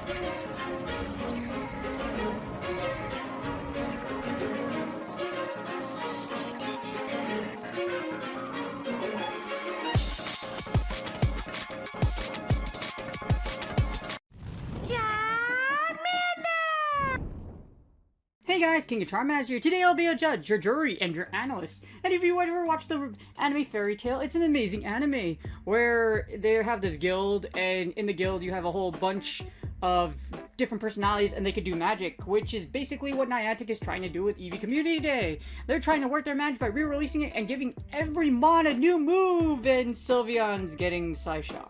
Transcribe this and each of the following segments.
Hey guys, King of Charmaz here. Today I'll be a judge, your jury, and your analyst. And if you ever watched the anime Fairy Tail, it's an amazing anime where they have this guild, and in the guild you have a whole bunch of different personalities and they could do magic, which is basically what Niantic is trying to do with Eevee Community Day. They're trying to work their magic by re-releasing it and giving every mon a new move, and Sylveon's getting Psyshock.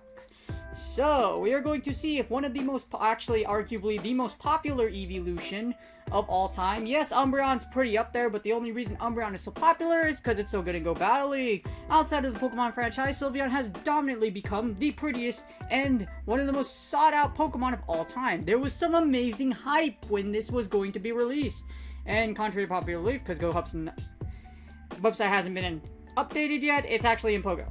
So, we are going to see if one of the most, actually arguably the most popular evolution of all time. Yes, Umbreon's pretty up there, but the only reason Umbreon is so popular is because it's so good in Go Battle League. Outside of the Pokemon franchise, Sylveon has dominantly become the prettiest and one of the most sought out Pokemon of all time. There was some amazing hype when this was going to be released. And contrary to popular belief, because Go website hasn't been updated yet, it's actually in Poké.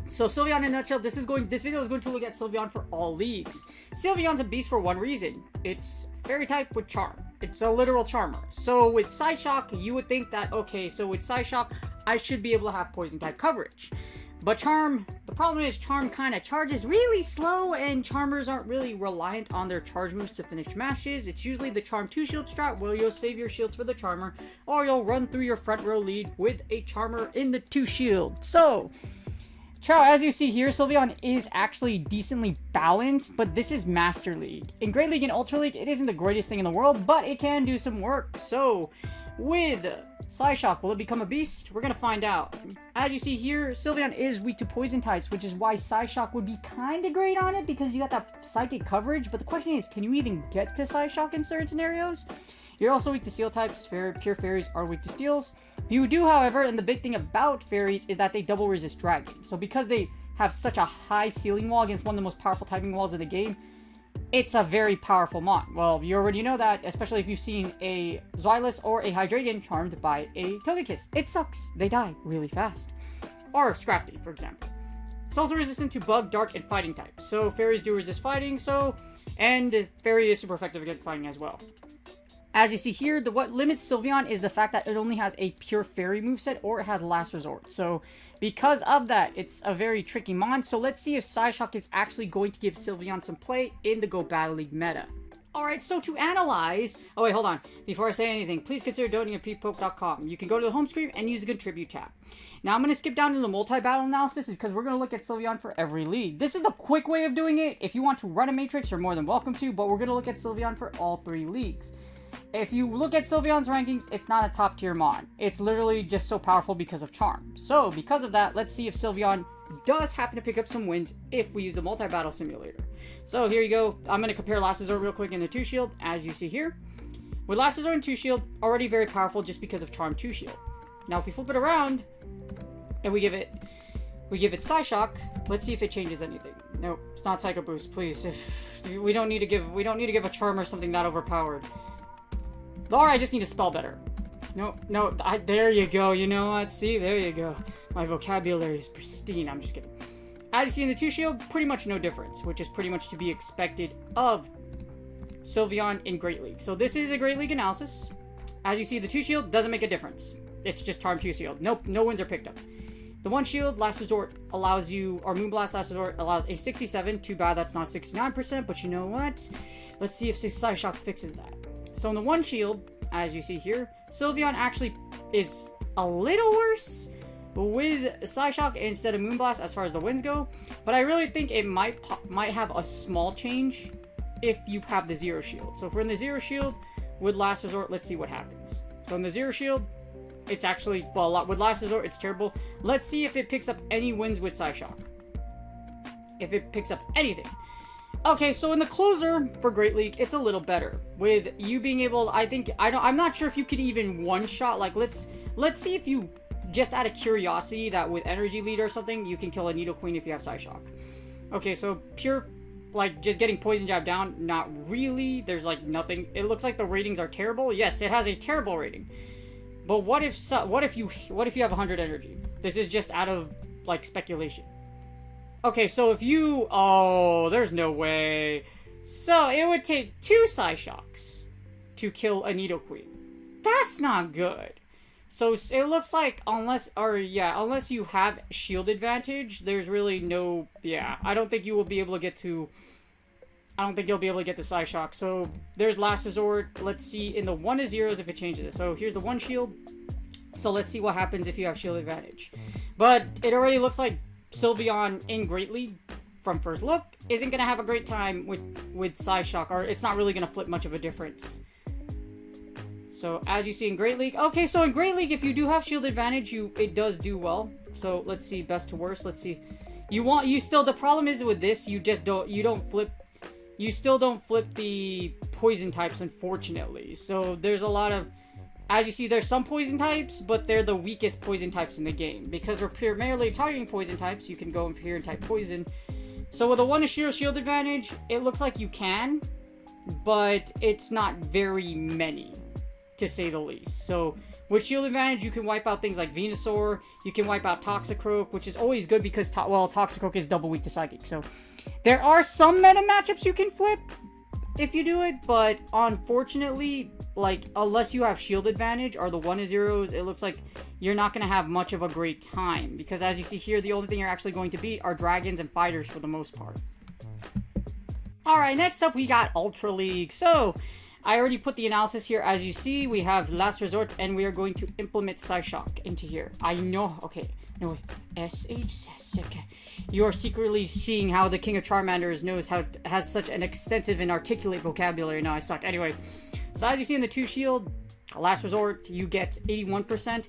So Sylveon in a nutshell, this video is going to look at Sylveon for all leagues. Sylveon's a beast for one reason. It's fairy type with charm. It's a literal charmer. So with Psyshock, you would think that, okay, so with Psyshock, I should be able to have poison type coverage. But Charm, the problem is Charm kind of charges really slow, and Charmers aren't really reliant on their charge moves to finish matches. It's usually the Charm 2 shield strat where you'll save your shields for the Charmer, or you'll run through your front row lead with a Charmer in the 2 shield. So, as you see here, Sylveon is actually decently balanced, but this is Master League. In Great League and Ultra League, it isn't the greatest thing in the world, but it can do some work. So, with Psyshock, will it become a beast? We're going to find out. As you see here, Sylveon is weak to poison types, which is why Psyshock would be kind of great on it, because you got that psychic coverage. But the question is, can you even get to Psyshock in certain scenarios? You're also weak to steel types. Pure fairies are weak to steels. You do, however, and the big thing about fairies is that they double resist dragon. So because they have such a high ceiling wall against one of the most powerful typing walls of the game, it's a very powerful mon. Well, you already know that, especially if you've seen a Xylus or a Hydreigon charmed by a Togekiss. It sucks. They die really fast. Or Scrafty, for example. It's also resistant to bug, dark, and fighting types. So fairies do resist fighting, and fairy is super effective against fighting as well. As you see here, what limits Sylveon is the fact that it only has a pure fairy moveset, or it has last resort. So because of that, it's a very tricky mon. So let's see if Psyshock is actually going to give Sylveon some play in the Go Battle League meta. Alright, so to analyze... Oh wait, hold on. Before I say anything, please consider donating at peacepoke.com. You can go to the home screen and use the Contribute tab. Now I'm going to skip down to the multi-battle analysis because we're going to look at Sylveon for every league. This is a quick way of doing it. If you want to run a matrix, you're more than welcome to, but we're going to look at Sylveon for all 3 leagues. If you look at Sylveon's rankings, it's not a top tier mon. It's literally just so powerful because of charm. So, because of that, let's see if Sylveon does happen to pick up some wins if we use the multi-battle simulator. So, here you go. I'm going to compare Last Resort real quick in the 2 shield, as you see here. With Last Resort and 2 shield, already very powerful just because of charm 2 shield. Now, if we flip it around, and we give it Psyshock, let's see if it changes anything. No, it's not Psycho Boost, please. If we don't need to give a charm or something that overpowered. Or I just need to spell better. No, there you go. You know what? See, there you go. My vocabulary is pristine. I'm just kidding. As you see in the 2 shield, pretty much no difference, which is pretty much to be expected of Sylveon in Great League. So this is a Great League analysis. As you see, the 2 shield doesn't make a difference. It's just Charm 2 shield. Nope, no wins are picked up. The 1 shield, Last Resort, allows you, or Moonblast Last Resort, allows a 67. Too bad that's not 69%, but you know what? Let's see if Psyshock fixes that. So in the 1 shield, as you see here, Sylveon actually is a little worse with Psyshock instead of Moonblast as far as the wins go. But I really think it might have a small change if you have the 0 shield. So if we're in the 0 shield with Last Resort, let's see what happens. So in the 0 shield, it's actually, well, with Last Resort, it's terrible. Let's see if it picks up any wins with Psyshock. If it picks up anything. Okay, so in the closer for Great League, it's a little better. With you being able, I'm not sure if you could even one-shot, like, let's see if you, just out of curiosity, that with Energy Lead or something, you can kill a Nidoqueen if you have Psyshock. Okay, so pure, like, just getting Poison Jab down, not really. There's, like, nothing. It looks like the ratings are terrible. Yes, it has a terrible rating. But what if you have 100 energy? This is just out of, like, speculation. Okay, so if you... Oh, there's no way. So it would take 2 Psyshocks to kill a Nidoqueen. That's not good. So it looks like unless you have shield advantage, there's really no, I don't think you will be able to get to, I don't think you'll be able to get the Psyshock. So there's Last Resort. Let's see in the 1-0s if it changes it. So here's the 1 shield. So let's see what happens if you have shield advantage. But it already looks like Sylveon in Great League, from first look, isn't going to have a great time with Psyshock, or it's not really going to flip much of a difference. So as you see in Great League, okay, so in Great League, if you do have shield advantage, it does do well. So let's see, best to worst. Let's see. The problem is with this, you still don't flip the poison types, unfortunately. So there's a lot of, as you see, there's some poison types, but they're the weakest poison types in the game. Because we're primarily targeting poison types, you can go in here and type poison. So with a 1-0 shield advantage, it looks like you can, but it's not very many, to say the least. So with shield advantage, you can wipe out things like Venusaur, you can wipe out Toxicroak, which is always good because, Toxicroak is double weak to Psychic. So there are some meta matchups you can flip if you do it, but unfortunately, like, unless you have shield advantage or the 1-0s, it looks like you're not going to have much of a great time, because as you see here, the only thing you're actually going to beat are dragons and fighters for the most part. Alright, next up we got Ultra League. So I already put the analysis here. As you see, we have Last Resort, and we are going to implement Psyshock into here. I know, okay, no, okay. You are secretly seeing how the King of Charmanders has such an extensive and articulate vocabulary. No, I suck. Anyway, so as you see in the 2 shield, Last Resort, you get 81%.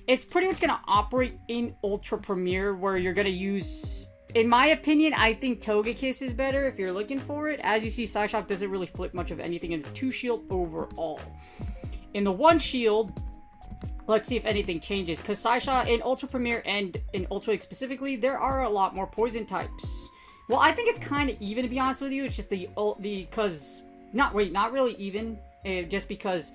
It's pretty much going to operate in Ultra Premier, where you're going to use, in my opinion, I think Togekiss is better if you're looking for it. As you see, Psyshock doesn't really flip much of anything in the 2 shield overall. In the 1 shield, let's see if anything changes, because Psyshock in Ultra Premier and in Ultra League specifically, there are a lot more poison types. Well, I think it's kind of even, to be honest with you. It's just not really even, just because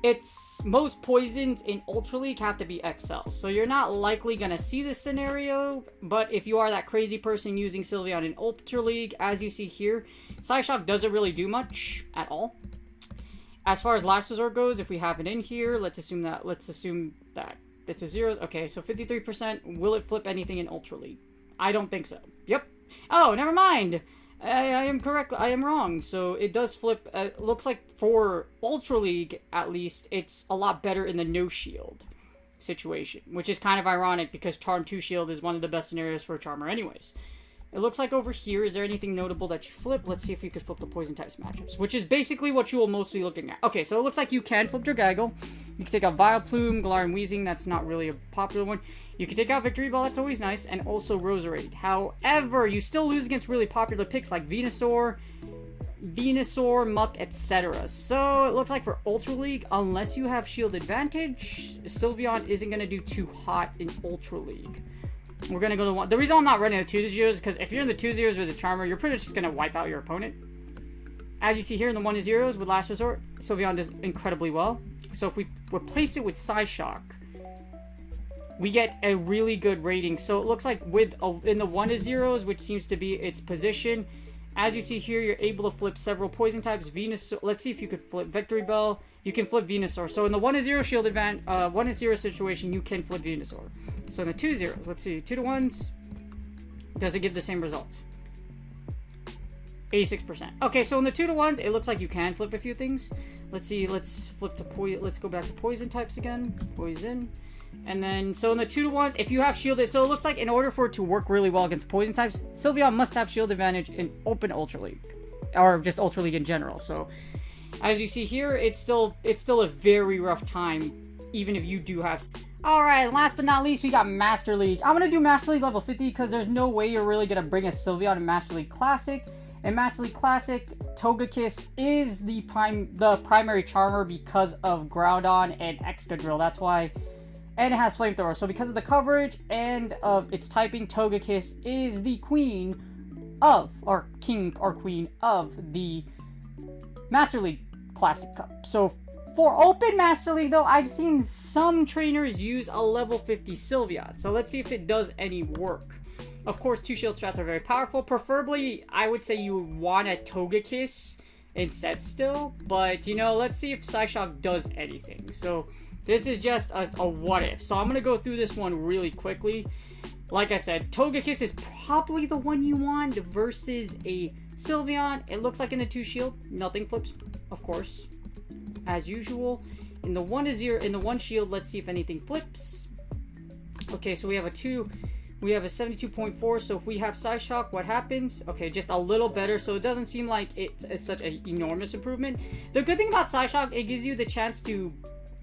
it's most poisons in Ultra League have to be XL. So you're not likely going to see this scenario, but if you are that crazy person using Sylveon in Ultra League, as you see here, Psyshock doesn't really do much at all. As far as Last Resort goes, if we have it in here, let's assume that it's a 0s. Okay, so 53%. Will it flip anything in Ultra League? I don't think so. Yep. Oh, never mind. I am correct. I am wrong. So it does flip. Looks like for Ultra League, at least, it's a lot better in the no shield situation, which is kind of ironic because Charm 2 shield is one of the best scenarios for a Charmer anyways. It looks like over here, is there anything notable that you flip? Let's see if we could flip the poison types matchups, which is basically what you will mostly be looking at. Okay, so it looks like you can flip Dragaggle. You can take out Vileplume, Galarian Weezing, that's not really a popular one. You can take out Victory Bell, that's always nice, and also Roserade. However, you still lose against really popular picks like Venusaur, Muck, etc. So it looks like for Ultra League, unless you have shield advantage, Sylveon isn't going to do too hot in Ultra League. We're going to go to 1. The reason I'm not running the 2-0s is because if you're in the 2-0s with a Charmer, you're pretty much just going to wipe out your opponent. As you see here in the 1-0s with Last Resort, Sylveon does incredibly well. So if we replace it with Psyshock, we get a really good rating. So it looks like in the 1-0s, which seems to be its position, as you see here, you're able to flip several poison types. Venusaur, let's see if you could flip Victory Bell. You can flip Venusaur. So in the 1-0 shield advantage, 1-0 situation, you can flip Venusaur. So in the 2-0s, let's see, 2-1s, does it give the same results? 86%. Okay, so in the 2-1s, it looks like you can flip a few things. Let's see, let's flip to let's go back to poison types again. Poison. And then, so in the 2-1s, if you have shielded, so it looks like in order for it to work really well against poison types, Sylveon must have shield advantage in open Ultra League, or just Ultra League in general. So, as you see here, it's still a very rough time, even if you do have. Alright, last but not least, we got Master League. I'm going to do Master League level 50, because there's no way you're really going to bring a Sylveon in Master League Classic. In Master League Classic, Togekiss is the primary Charmer because of Groudon and Excadrill. That's why. And it has Flamethrower. So because of the coverage and of its typing, Togekiss is the queen of, or king or queen of the Master League Classic Cup. So for Open Master League though, I've seen some trainers use a level 50 Sylveon. So let's see if it does any work. Of course, 2 shield strats are very powerful. Preferably, I would say you would want a Togekiss instead still. But, you know, let's see if Psyshock does anything. So, this is just a what if. So, I'm going to go through this one really quickly. Like I said, Togekiss is probably the one you want versus a Sylveon. It looks like in a 2 shield, nothing flips, of course, as usual. In the 1 shield, let's see if anything flips. Okay, so we have a 72.4. So if we have Psyshock, what happens? Okay, just a little better. So it doesn't seem like it's such an enormous improvement. The good thing about Psyshock, it gives you the chance to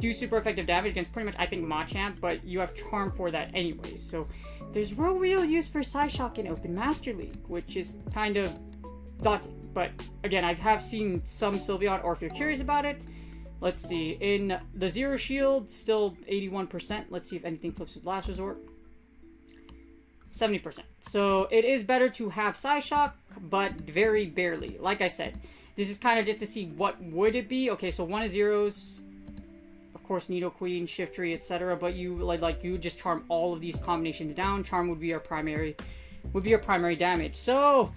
do super effective damage against pretty much, I think, Machamp, but you have Charm for that anyways. So there's no real use for Psyshock in Open Master League, which is kind of daunting. But again, I have seen some Sylveon, or if you're curious about it, let's see. In the 0 shield, still 81%. Let's see if anything flips with Last Resort. 70%. So it is better to have Psyshock, but very barely. Like I said, this is kind of just to see what would it be. Okay, so 1 of 0s. Of course, Nidoqueen, Shiftry, etc. But you you just charm all of these combinations down. Charm would be your primary damage. So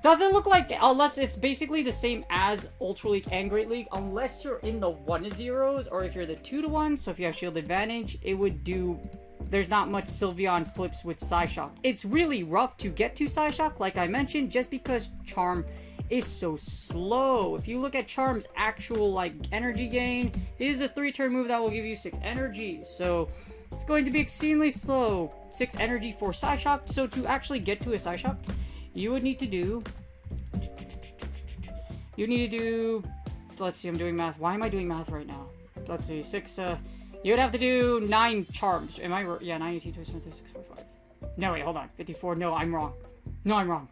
doesn't look like, unless it's basically the same as Ultra League and Great League, unless you're in the 1 of 0s, or if you're the 2 to 1. So if you have shield advantage, it would do. There's not much Sylveon flips with Psyshock. It's really rough to get to Psyshock, like I mentioned, just because Charm is so slow. If you look at Charm's actual like energy gain, it is a 3-turn move that will give you 6 energy. So it's going to be extremely slow. 6 energy for Psyshock. So to actually get to a Psyshock, you would need to do. Let's see, I'm doing math. Why am I doing math right now? Let's see, 6. You would have to do 9 charms. Am I? Yeah, 9, 18, 27, 36, 45. No, wait, hold on. 54. No, I'm wrong. No, I'm wrong.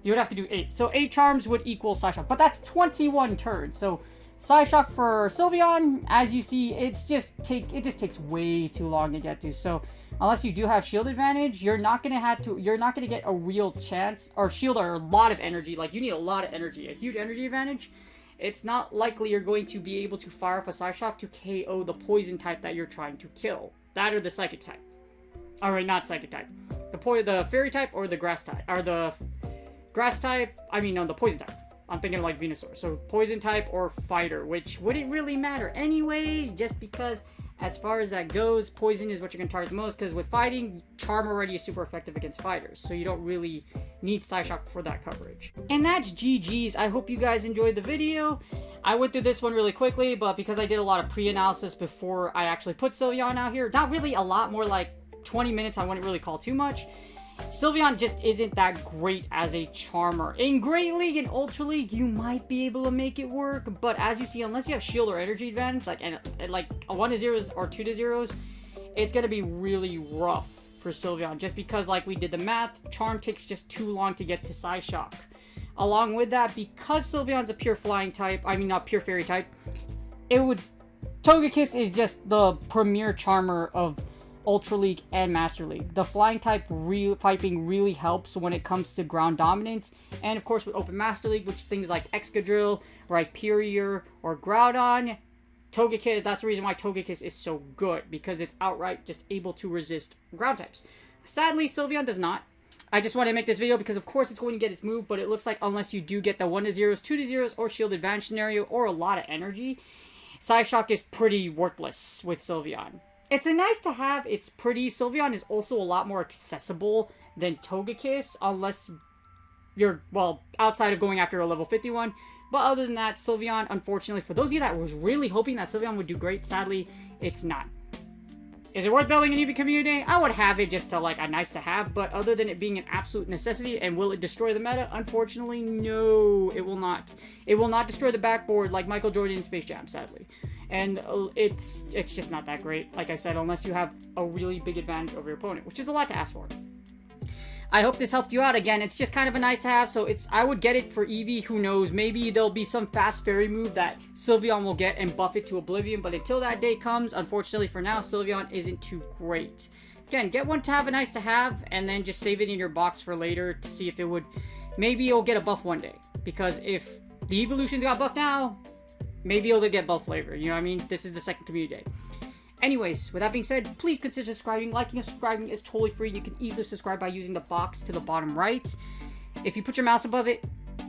You would have to do 8. So 8 charms would equal Psyshock. But that's 21 turns. So Psyshock for Sylveon, as you see, it just takes way too long to get to. So unless you do have shield advantage, you're not gonna get a real chance, or shield or a lot of energy. Like, you need a lot of energy, a huge energy advantage. It's not likely you're going to be able to fire off a Psyshock to KO the poison type that you're trying to kill. That or the psychic type. Alright, not psychic type. The fairy type or the grass type. Or the grass type, the poison type. I'm thinking like Venusaur. So poison type or fighter, which wouldn't really matter anyways, just because as far as that goes, poison is what you're going to target the most, because with fighting, Charm already is super effective against fighters, so you don't really need Psyshock for that coverage. And that's GG's. I hope you guys enjoyed the video. I went through this one really quickly, but because I did a lot of pre-analysis before I actually put Sylveon out here, not really a lot, more like 20 minutes, I wouldn't really call too much. Sylveon just isn't that great as a charmer. In Great League and Ultra League, you might be able to make it work, but as you see, unless you have shield or energy advantage, like a 1 to 0s or 2 to 0s, it's going to be really rough for Sylveon, just because, like we did the math, Charm takes just too long to get to Psyshock. Along with that, because Sylveon's a pure flying type, not pure fairy type, Togekiss is just the premier charmer of Ultra League and Master League. The flying type typing really helps when it comes to ground dominance, and of course with Open Master League, which things like Excadrill, Rhyperior, or Groudon, Togekiss, that's the reason why Togekiss is so good, because it's outright just able to resist ground types. Sadly, Sylveon does not. I just wanted to make this video because of course it's going to get its move, but it looks like unless you do get the 1 to 0s, 2 to 0s, or shield advantage scenario, or a lot of energy, Psyshock is pretty worthless with Sylveon. It's a nice to have, it's pretty. Sylveon is also a lot more accessible than Togekiss, unless you're, outside of going after a level 51. But other than that, Sylveon, unfortunately, for those of you that was really hoping that Sylveon would do great, sadly, it's not. Is it worth building an EV community? I would have it just to, a nice to have, but other than it being an absolute necessity, and will it destroy the meta? Unfortunately, no, it will not. It will not destroy the backboard like Michael Jordan in Space Jam, sadly. And it's just not that great, like I said, unless you have a really big advantage over your opponent, which is a lot to ask for. I hope this helped you out. Again, it's just kind of a nice to have, so I would get it for Eevee. Who knows, maybe there'll be some fast fairy move that Sylveon will get and buff it to oblivion, but until that day comes, unfortunately for now, Sylveon isn't too great. Again, get one to have a nice to have, and then just save it in your box for later to see if it would, maybe it'll get a buff one day, because if the evolutions got buffed now, maybe it'll get buff flavor, you know what I mean? This is the second community day. Anyways, with that being said, please consider subscribing. Liking and subscribing is totally free. You can easily subscribe by using the box to the bottom right. If you put your mouse above it,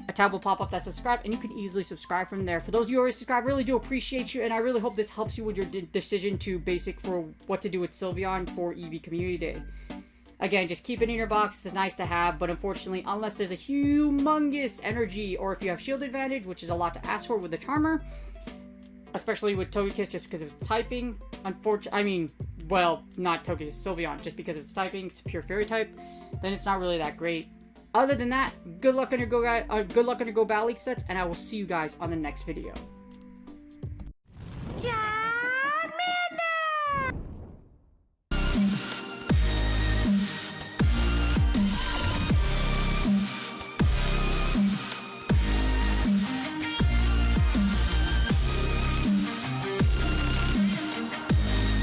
a tab will pop up that subscribe, and you can easily subscribe from there. For those of you who already subscribed, I really do appreciate you, and I really hope this helps you with your decision to basic for what to do with Sylveon for EV Community Day. Again, just keep it in your box. It's nice to have, but unfortunately, unless there's a humongous energy, or if you have shield advantage, which is a lot to ask for with the Charmer, especially with Togekiss just because of its typing, well, not Togekiss, Sylveon, just because of its typing, it's a pure fairy type, then it's not really that great. Other than that, good luck on your Go Battle League sets, and I will see you guys on the next video.